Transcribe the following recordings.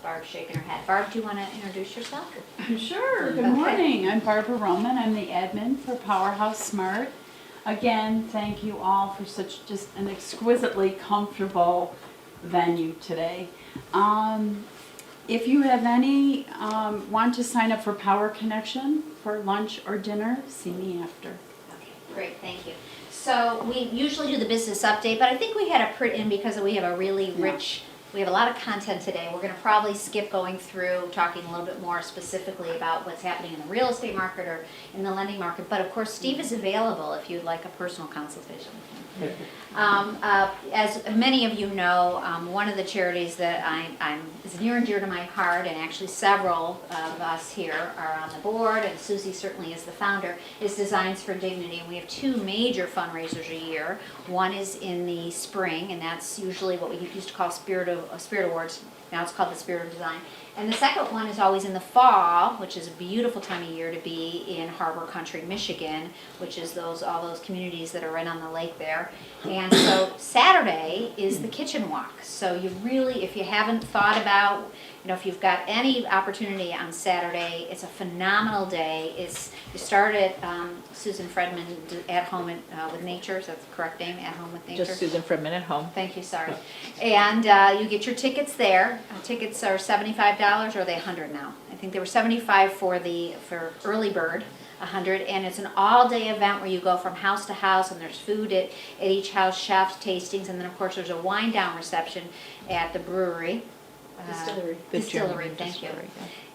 Barb shaking her head. Barb, do you want to introduce yourself? Sure. Good Okay. morning. I'm Barbara Roman. I'm the admin for Powerhouse Smart. Again, thank you all for such just an exquisitely comfortable venue today. If you have any, want to sign up for Power Connection for lunch or dinner, see me after. Okay, great, thank you. So we usually do the business update, but I think we had a in because we have a really rich, we have a lot of content today. We're going to probably skip going through talking a little bit more specifically about what's happening in the real estate market or in the lending market. But of course, Steve is available if you'd like a personal consultation with him. As many of you know, one of the charities that is near and dear to my heart, and actually several of us here are on the board, and Susie certainly is the founder, is Designs for Dignity. And we have two major fundraisers a year. One is in the spring, and that's usually what we used to call Spirit Awards. Now it's called the Spirit of Design. And the second one is always in the fall, which is a beautiful time of year to be in Harbor Country, Michigan, which is all those communities that are right on the lake there. And so Saturday is the kitchen walk. So you really, if you haven't thought about, if you've got any opportunity on Saturday, it's a phenomenal day. You start at Susan Fredman at Home with Nature. Is that the correct name? At Home with Nature. Just Susan Fredman at Home. Thank you, sorry. And you get your tickets there. Tickets are $75, or are they $100 now? I think they were $75 for early bird, $100, and it's an all-day event where you go from house to house, and there's food at each house, chefs, tastings, and then of course there's a wind down reception at the brewery. Distillery, thank you.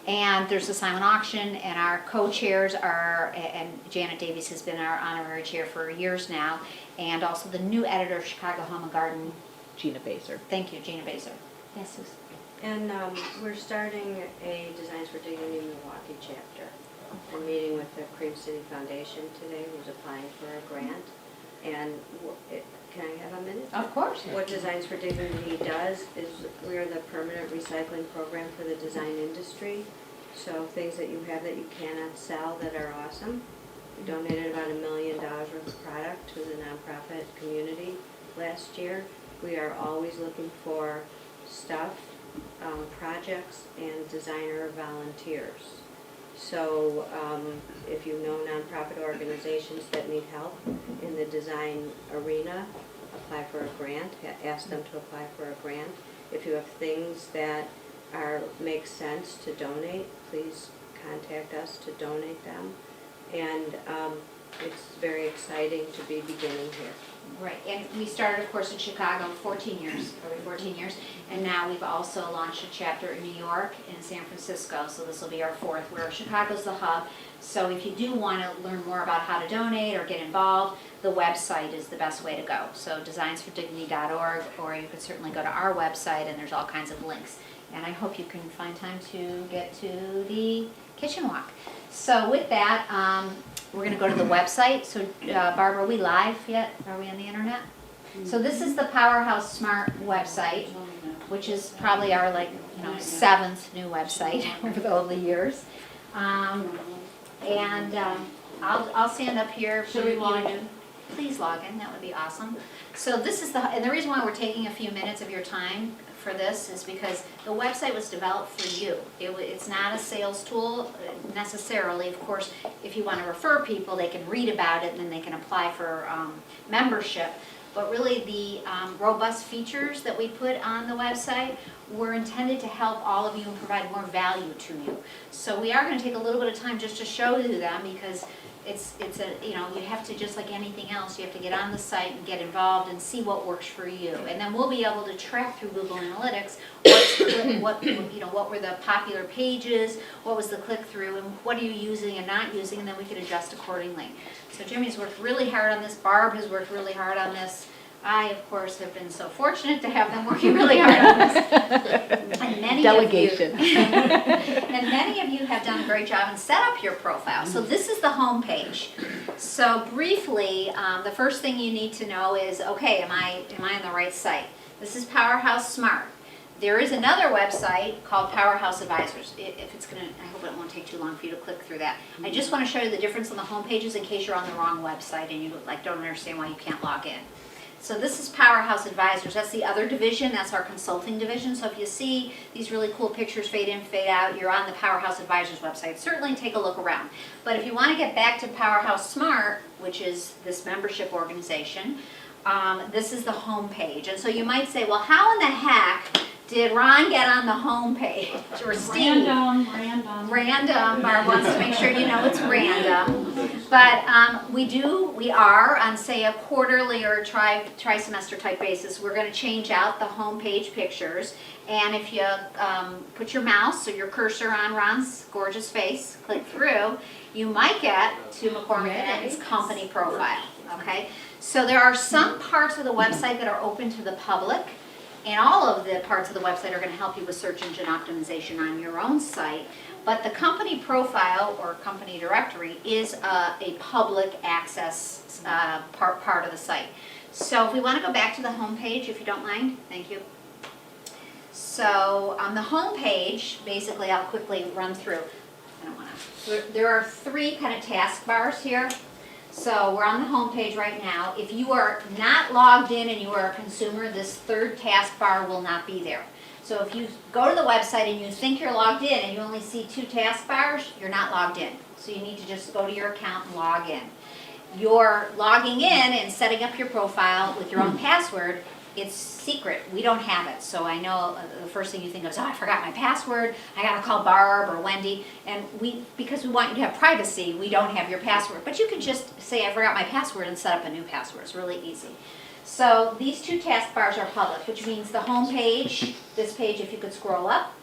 And there's a silent auction, and our co-chairs are, and Janet Davies has been our honorary chair for years now, and also the new editor of Chicago Home and Garden. Gina Baser. Thank you, Gina Baser. Yes, Susan. And we're starting a Designs for Dignity Milwaukee chapter. We're meeting with the Cream City Foundation today, who's applying for a grant. And can I have a minute? Of course. What Designs for Dignity does is we're the permanent recycling program for the design industry. So things that you have that you cannot sell that are awesome. We donated about $1 million worth of product to the nonprofit community last year. We are always looking for stuff, projects, and designer volunteers. So if you know nonprofit organizations that need help in the design arena, apply for a grant, ask them to apply for a grant. If you have things that make sense to donate, please contact us to donate them. And it's very exciting to be beginning here. Right, and we started, of course, in Chicago 14 years, and now we've also launched a chapter in New York and San Francisco, so this will be our fourth, where Chicago's the hub. So if you do want to learn more about how to donate or get involved, the website is the best way to go. So designsfordignity.org, or you could certainly go to our website, and there's all kinds of links. And I hope you can find time to get to the kitchen walk. So with that, we're going to go to the website. So Barbara, are we live yet? Are we on the internet? So this is the Powerhouse Smart website, which is probably our seventh new website over all the years. I'll stand up here. Should we log in? Please log in. That would be awesome. So this is and the reason why we're taking a few minutes of your time for this is because the website was developed for you. It's not a sales tool necessarily. Of course, if you want to refer people, they can read about it and then they can apply for membership. But really the robust features that we put on the website were intended to help all of you and provide more value to you. So we are going to take a little bit of time just to show you them, because you have to, just like anything else, you have to get on the site and get involved and see what works for you. And then we'll be able to track through Google Analytics what were the popular pages, what was the click-through, and what are you using and not using, and then we can adjust accordingly. So Jimmy's worked really hard on this. Barb has worked really hard on this. I, of course, have been so fortunate to have them working really hard on this. And Delegation. And many of you have done a great job and set up your profile. So this is the home page. So briefly, the first thing you need to know is, okay, am I on the right site? This is Powerhouse Smart. There is another website called Powerhouse Advisors. I hope it won't take too long for you to click through that. I just want to show you the difference on the home pages in case you're on the wrong website and you don't understand why you can't log in. So this is Powerhouse Advisors. That's the other division. That's our consulting division. So if you see these really cool pictures fade in, fade out, you're on the Powerhouse Advisors website. Certainly take a look around. But if you want to get back to Powerhouse Smart, which is this membership organization, this is the home page. And so you might say, well, how in the heck did Ron get on the home page? Or Steve? Random. Barb wants to make sure you know it's random. But we are on, say, a quarterly or tri-semester type basis, we're going to change out the home page pictures. And if you put your mouse or your cursor on Ron's gorgeous face, click through, you might get to McCormick and Its company profile. Okay? So there are some parts of the website that are open to the public. And all of the parts of the website are going to help you with search engine optimization on your own site. But the company profile or company directory is a public access part of the site. So if we want to go back to the home page, if you don't mind, thank you. So on the home page, basically I'll quickly run through. I don't want to. There are 3 kind of taskbars here. So we're on the home page right now. If you are not logged in and you are a consumer, this 3rd taskbar will not be there. So if you go to the website and you think you're logged in and you only see 2 taskbars, you're not logged in. So you need to just go to your account and log in. You're logging in and setting up your profile with your own password. It's secret. We don't have it. So I know the first thing you think of is, oh, I forgot my password. I got to call Barb or Wendy. And because we want you to have privacy, we don't have your password. But you can just say, I forgot my password and set up a new password. It's really easy. So these 2 taskbars are public, which means the home page, this page, if you could scroll up,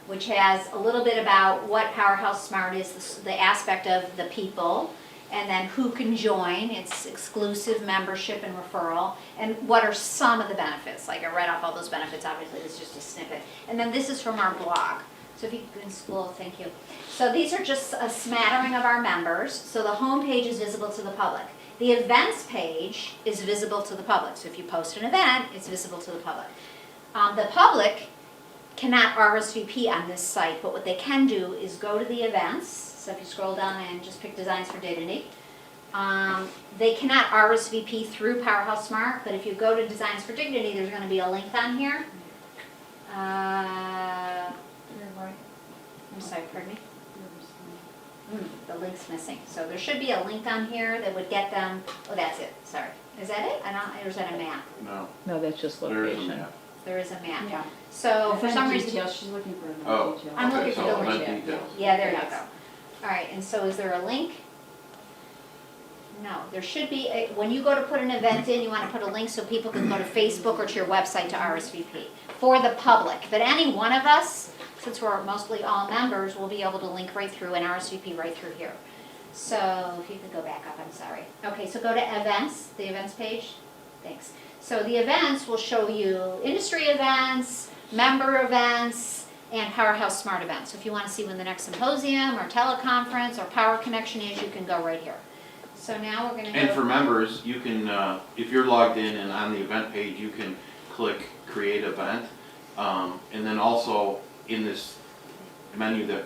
which has a little bit about what Powerhouse Smart is, the aspect of the people, and then who can join, it's exclusive membership and referral, and what are some of the benefits. Like I read off all those benefits, obviously this is just a snippet. And then this is from our blog. So if you can scroll, thank you. So these are just a smattering of our members. So the home page is visible to the public. The events page is visible to the public. So if you post an event, it's visible to the public. The public cannot RSVP on this site, but what they can do is go to the events. So if you scroll down and just pick Designs for Dignity, they cannot RSVP through Powerhouse Smart, but if you go to Designs for Dignity, there's going to be a link on here. I'm sorry, pardon me? The link's missing. So there should be a link on here that would get them, oh, that's it, sorry. Is that it? Or is that a map? No, that's just There is a location. map. There is a map. Yeah. So for some reason, Details, she's looking for event Oh, details. I'm looking okay, for so the link. event details. yeah, there you Yes. go. All right, and so is there a link? No, there should be, when you go to put an event in, you want to put a link so people can go to Facebook or to your website to RSVP for the public. But any one of us, since we're mostly all members, will be able to link right through and RSVP right through here. So if you could go back up, I'm sorry. Okay, so go to events, the events page. Thanks. So the events will show you industry events, member events, and Powerhouse Smart events. So if you want to see when the next symposium or teleconference or power connection is, you can go right here. So now we're going to go. And for members, you can, if you're logged in and on the event page, you can click Create Event. And then also in this menu that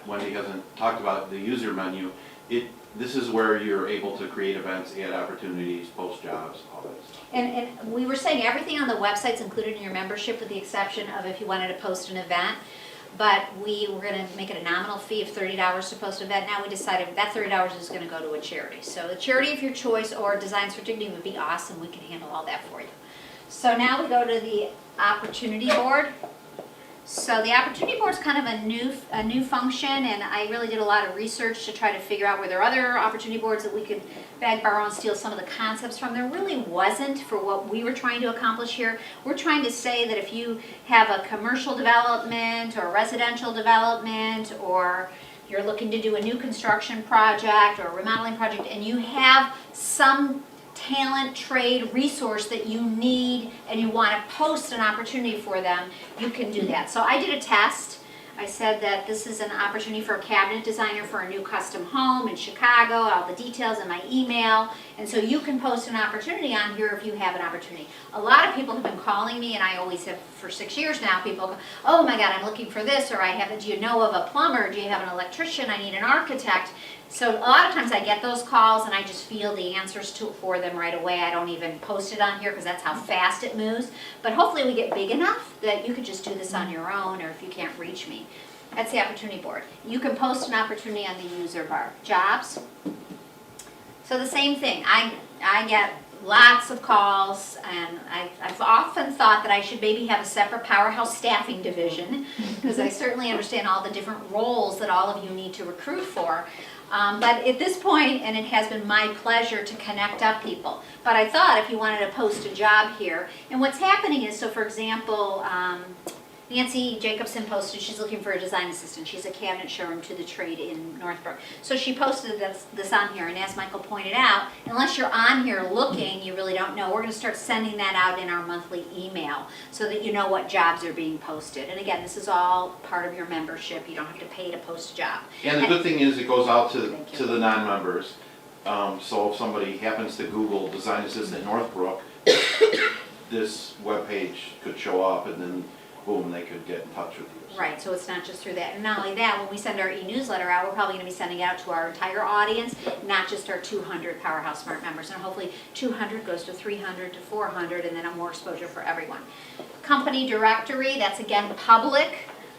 Wendy hasn't talked about, the user menu, this is where you're able to create events, add opportunities, post jobs, all that stuff. And we were saying everything on the website's included in your membership with the exception of if you wanted to post an event. But we were going to make it a nominal fee of $30 to post an event. Now we decided that $30 is going to go to a charity. So a charity of your choice or Designs for Dignity would be awesome. We can handle all that for you. So now we go to the Opportunity Board. So the Opportunity Board is kind of a new function, and I really did a lot of research to try to figure out were there other Opportunity Boards that we could bag, borrow, and steal some of the concepts from. There really wasn't for what we were trying to accomplish here. We're trying to say that if you have a commercial development or residential development, or you're looking to do a new construction project or a remodeling project, and you have some talent, trade, resource that you need and you want to post an opportunity for them, you can do that. So I did a test. I said that this is an opportunity for a cabinet designer for a new custom home in Chicago, all the details in my email, and so you can post an opportunity on here if you have an opportunity. A lot of people have been calling me, and I always have for 6 years now, people go, oh my God, I'm looking for this, or do you know of a plumber, do you have an electrician, I need an architect. So a lot of times I get those calls and I just feel the answers for them right away. I don't even post it on here because that's how fast it moves. But hopefully we get big enough that you could just do this on your own, or if you can't reach me. That's the opportunity board. You can post an opportunity on the user bar. Jobs. So the same thing. I get lots of calls, and I've often thought that I should maybe have a separate Powerhouse staffing division, because I certainly understand all the different roles that all of you need to recruit for. But at this point, and it has been my pleasure to connect up people, but I thought if you wanted to post a job here, and what's happening is, so for example, Nancy Jacobson posted she's looking for a design assistant. She's a cabinet showroom to the trade in Northbrook. So she posted this on here, and as Michael pointed out, unless you're on here looking, you really don't know. We're going to start sending that out in our monthly email so that you know what jobs are being posted. And again, this is all part of your membership. You don't have to pay to post a job. And the good thing is it goes out Thank you. to the non-members. So if somebody happens to Google Design Assistant Northbrook, this webpage could show up, and then boom, they could get in touch with you. Right, so it's not just through that. And not only that, when we send our e-newsletter out, we're probably going to be sending it out to our entire audience, not just our 200 Powerhouse Smart members. And hopefully 200 goes to 300 to 400, and then more exposure for everyone. Company directory, that's again public.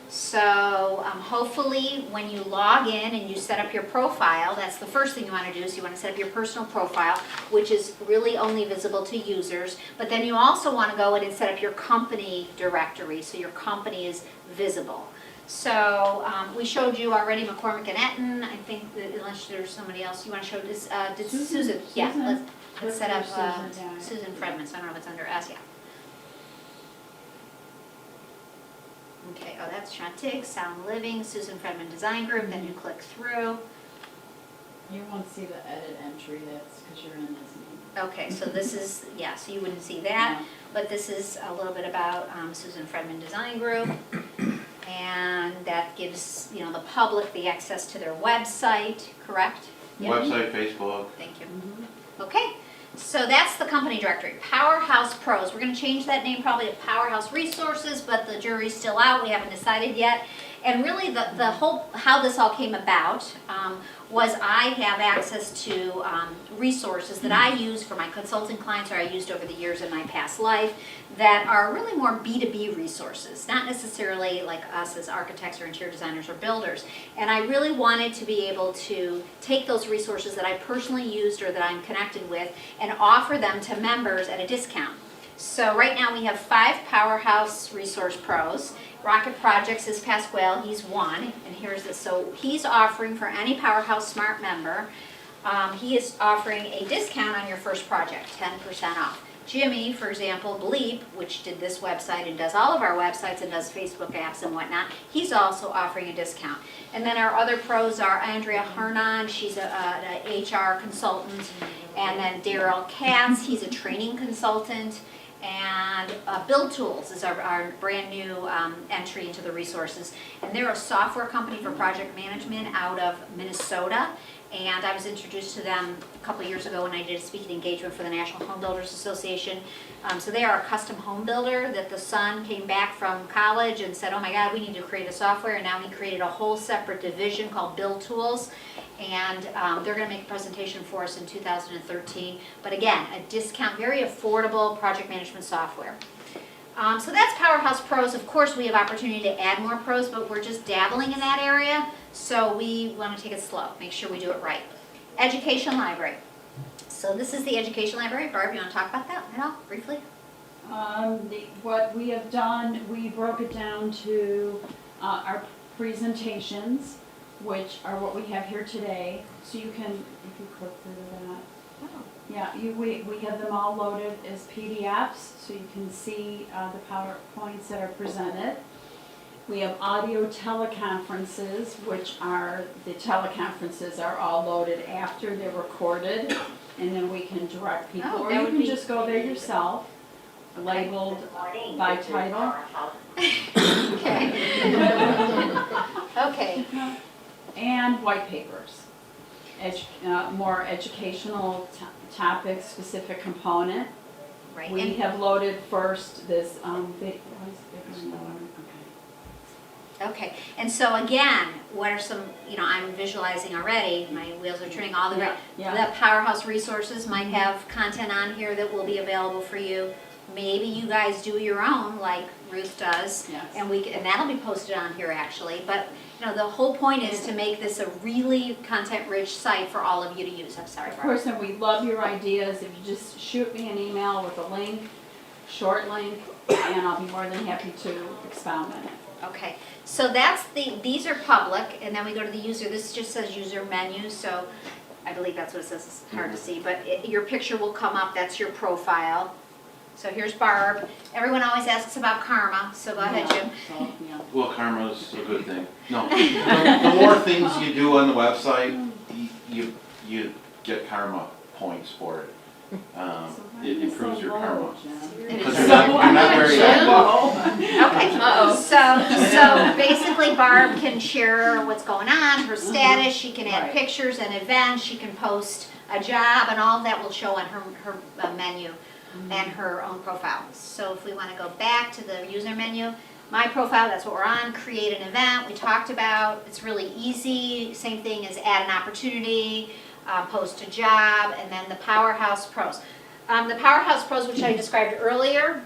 So hopefully when you log in and you set up your profile, that's the first thing you want to do, is you want to set up your personal profile, which is really only visible to users. But then you also want to go in and set up your company directory, so your company is visible. So we showed you already McCormick and Etten. I think that unless there's somebody else you want to show this, did Susan? Yeah, let's set up Susan Fredman, so I don't know if it's under us, yeah. Okay, oh, that's Chantig, Sound Living, Susan Fredman Design Group, then you click through. You won't see the edit entry, that's because you're in this meeting. Okay, so this is, yeah, so you wouldn't see that, but this is a little bit about Susan Fredman Design Group. And that gives, you know, the public the access to their website, correct? Yeah. Website, Facebook. Thank you. Okay, so that's the company directory. Powerhouse Pros, we're gonna change that name probably to Powerhouse Resources, but the jury's still out, we haven't decided yet. And really the whole, how this all came about was I have access to resources that I use for my consulting clients, or I used over the years in my past life, that are really more B2B resources, not necessarily like us as architects or interior designers or builders. And I really wanted to be able to take those resources that I personally used or that I'm connected with and offer them to members at a discount. So right now we have 5 Powerhouse Resource Pros. Rocket Projects is Pasquale, he's one, and here's this. So he's offering for any Powerhouse Smart member, he is offering a discount on your first project, 10% off. Jimmy, for example, Bleep, which did this website and does all of our websites and does Facebook apps and whatnot, he's also offering a discount. And then our other pros are Andrea Hernan, she's an HR consultant, and then Daryl Katz, he's a training consultant. And Build Tools is our brand new entry into the resources. And they're a software company for project management out of Minnesota. And I was introduced to them a couple of years ago when I did a speaking engagement for the National Home Builders Association. So they are a custom home builder that the son came back from college and said, oh my God, we need to create a software. And now he created a whole separate division called Build Tools. And they're going to make a presentation for us in 2013. But again, a discount, very affordable project management software. So that's Powerhouse Pros. Of course, we have opportunity to add more pros, but we're just dabbling in that area. So we want to take it slow, make sure we do it right. Education Library. So this is the Education Library. Barb, you want to talk about that at all, briefly? What we have done, we broke it down to our presentations, which are what we have here today. So you can, if you click through that. Oh. Yeah, we have them all loaded as PDFs, so you can see the PowerPoints that are presented. We have audio teleconferences, which are, the teleconferences are all loaded after they're recorded, and then we can direct people. Oh, Or that you would can be- just go there yourself, labeled by title. Okay. Okay. And white papers. More educational topic, specific component. Right. We And, have loaded first this, Okay, and so again, what are some, I'm visualizing already, my wheels are turning all the way. Yeah. The Powerhouse Resources might have content on here that will be available for you. Maybe you guys do your own, like Ruth does, Yes. and that'll be posted on here actually. But, the whole point is to make this a really content-rich site for all of you to use. I'm sorry, Of Barbara. course, and we love your ideas. If you just shoot me an email with a link, short link, and I'll be more than happy to expound on it. Okay, so these are public, and then we go to the user, this just says user menu, so I believe that's what it says, it's hard to see, but your picture will come up, that's your profile. So here's Barb. Everyone always asks about karma, so go ahead, Jim. So, yeah. Well, karma's a good thing. No, the more things you do on the website, you get karma points for it. It improves your karma. Because you're not very active. Okay, so basically Barb can share what's going on, her status, she can add Right. pictures and events, she can post a job, and all of that will show on her menu and her own profile. So if we want to go back to the user menu, my profile, that's what we're on, create an event, we talked about, it's really easy, same thing as add an opportunity, post a job, and then the Powerhouse Pros. The Powerhouse Pros, which I described earlier,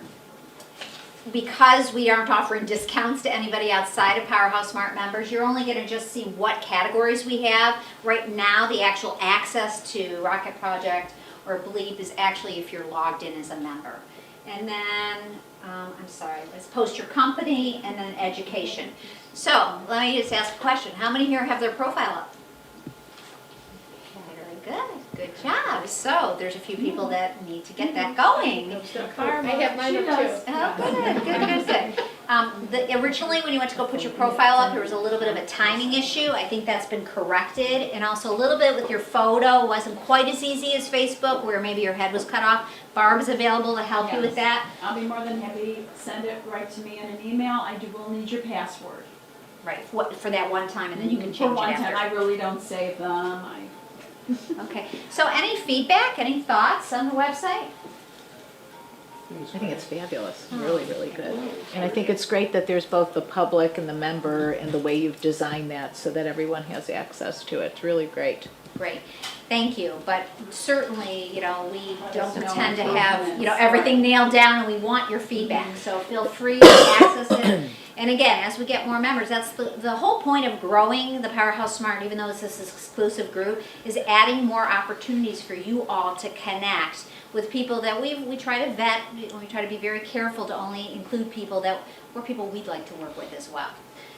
because we aren't offering discounts to anybody outside of Powerhouse Smart members, you're only going to just see what categories we have. Right now, the actual access to Rocket Project or Bleep is actually if you're logged in as a member. And then, let's post your company and then education. So, let me just ask a question. How many here have their profile up? Very good job. So, there's a few people that need to get that going. I have mine up too. Oh, good. Originally, when you went to go put your profile up, there was a little bit of a timing issue. I think that's been corrected. And also a little bit with your photo wasn't quite as easy as Facebook, where maybe your head was cut off. Barb is available to help you with that. I'll be more than happy. Send it right to me in an email. I will need your password. Right, for that one time, and then you can For change it one time, I after. really don't save them. Okay, so any feedback, any thoughts on the website? I think it's fabulous, really, really good. And I think it's great that there's both the public and the member and the way you've designed that so that everyone has access to it. It's really great. Great, thank you, but certainly, we don't no tend to have, improvements. everything nailed down, and we want your feedback, so feel free to access it. And again, as we get more members, that's the whole point of growing the Powerhouse Smart, even though it's this exclusive group, is adding more opportunities for you all to connect with people that we try to vet, we try to be very careful to only include people we'd like to work with as well.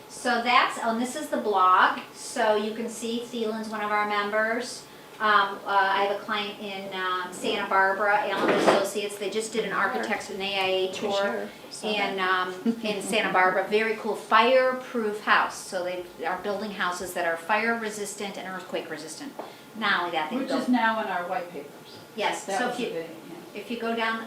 So this is the blog, so you can see Thielen's one of our members. I have a client in Santa Barbara, Allen Associates. They just did an Architects and AIA tour in Santa Barbara. Very cool fireproof house. So they are building houses that are fire resistant and earthquake resistant. Not only that, they Which build. is now in our white papers. Yes. That So was if you go down,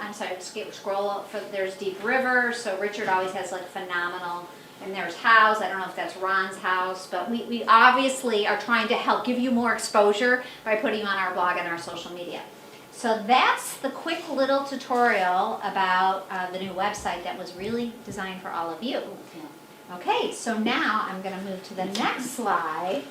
scroll up. There's Deep River. So Richard always has phenomenal. And there's House, I don't know if that's Ron's house, but we obviously are trying to help give you more exposure by putting you on our blog and our social media. So that's the quick little tutorial about the new website that was really designed for all of you. Okay, so now I'm going to move to the next slide.